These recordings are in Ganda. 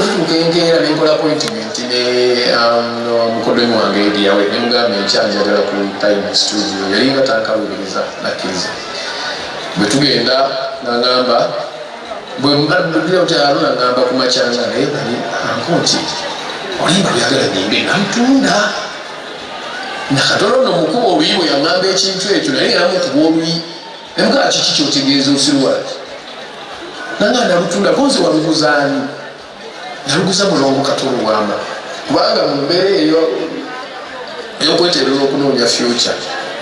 tukengera nenkola appointment ne mukoddomi wange ediyawe nemugamba ekyanjagala ku time studio yali nga tankalubiriza nakkiriza bwe tugenda nangamba bwe mbadira otyalo nangamba ku makyanga naye bali ankonti olimba byagala nimbe namutunda nakatono no mukuba oluyi bwe yangamba ekintu ekyo naye namukuba oluyi nemugaa kiki kyotegeeza osirwaki nanga nalutunda konzi waluguzaani naluguza Mulongo Katolo Wama kubanga mu mbeera eyo ey'okweterera okunoonya future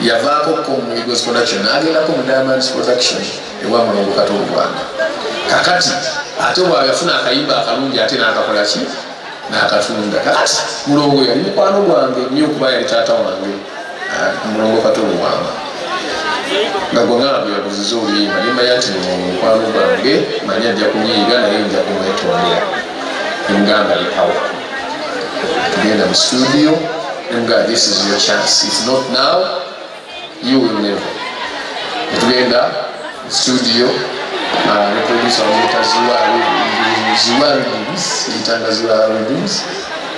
yavaako ko mu Eagles Production n'agendako mu Diamonds Production ewa Mulongo Katolo Wama kakati ate bw'ayafuna akayimba akalungi ate n'akakola ki n'akatunda kakati Mulongo yali mukwano gwange nnyo kuba yali taata wange Mulongo Katolo Wama nga gwe ng'abwe yabuziza oluyimba nimanya nti mukwano gwange manya ajja kunyiiga naye nja kumwetondera nemugamba lekawo tugenda mu studio nemugamba this is your chance if not now you will never netugenda mu studio ne producer wamuyita Ziwa Rhythms yitanga Ziwa Rhythms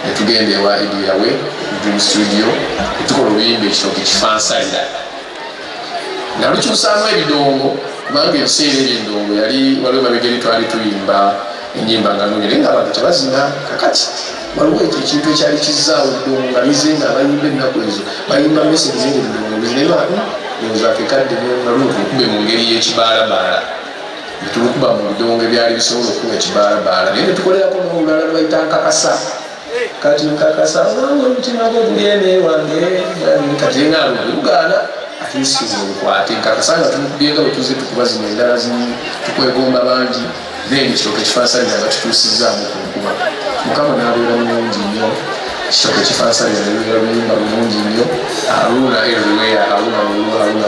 netugenda ewa ediyawe mu studio netukola oluyimba ekitooke kifansalira nalukyusaamu ebidongo kubanga enseera ebyendongo yali waliwo mabegeri twali tuyimba enyimba nga nungi naye ngaabantu tebazina kakati waliwo ekyo ekintu ekyali kizaawo eddongo nga lizenga abayimba ennaku ezo bayimba mesegi zinga ebidongo bizinebaatu ozakekadde nalukube mu ngeri y'ekibaalabaala netulukuba mu bidongo ebyali bisobola okuba ekibaalabaala naye netukolerako n'olulala lwebayita nkakasa kati nkakasa nanga omutima gwo guli ene wange kati engalo lugaana atisimukwate nkakasanga tumukubyenga bwetuze tukuba zino endala tukwegomba bangi then ekitooke kifansalira nga tutuusizaamu ku nkuba mukama n'abeera mulungi nnyo ekitooke kifansalira nebeera luyimba bulungi nnyo Haruna everywhere Haruna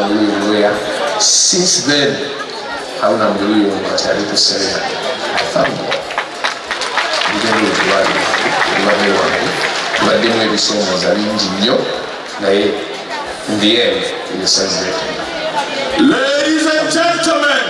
everywhere since then Haruna Muluyo kati ali kuserera tubaddemu ebisoomooza bingi nnyo naye in the end, it says that. Ladies and gentlemen,